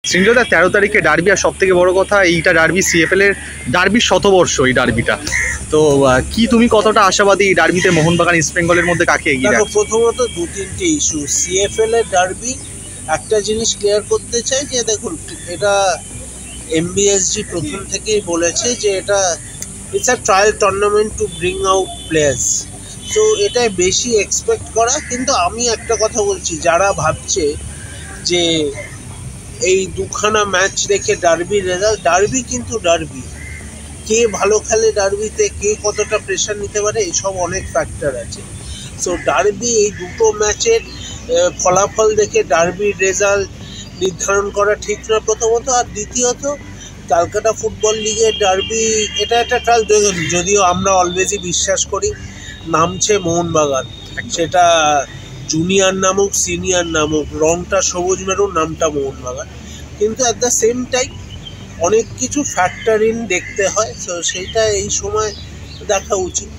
শ্রীঞ্জদা 13 তারিখে ডার্বি, আর সব থেকে বড় কথা এইটা ডার্বি সিএফএল এর ডার্বির শতবর্ষ এই ডার্বিটা। তো কি তুমি কতটা আশাবাদী এই ডার্বিতে মোহনবাগান ইস্ট বেঙ্গলের মধ্যে কাকে এগিয়ে রাখছো? প্রথমত দু তিনটে ইস্যু। সিএফএল এর ডার্বি একটা জিনিস ক্লিয়ার করতে চাই যে দেখুন, এটা এমবিএসজি প্রথম থেকেই বলেছে যে এটা it's a trial tournament to bring out players. তো এটাই বেশি এক্সপেক্ট করা। কিন্তু আমি একটা কথা বলছি, যারা ভাবছে যে এই দুখানা ম্যাচ রেখে ডার্বির রেজাল্ট, ডার্বি কিন্তু ডার্বি, কে ভালো খেলে ডার্বিতে, কে কতটা প্রেশার নিতে পারে, এসব অনেক ফ্যাক্টর আছে। সো ডার্বি এই দুটো ম্যাচের ফলাফল দেখে ডার্বির রেজাল্ট নির্ধারণ করা ঠিক না প্রথমত। আর দ্বিতীয়ত, ক্যালকাটা ফুটবল লিগের ডার্বি এটা একটা ট্রায়াল। যদিও আমরা অলওয়েজই বিশ্বাস করি নামছে মোহনবাগান, সেটা জুনিয়র নামুক সিনিয়র নামুক, রংটা সবুজ মেরুন, নামটা মোহনবাগান, কিন্তু অ্যাট দ্য সেম টাইম অনেক কিছু ফ্যাক্টর ইন দেখতে হয়। তো সেইটা এই সময় দেখা উচিত।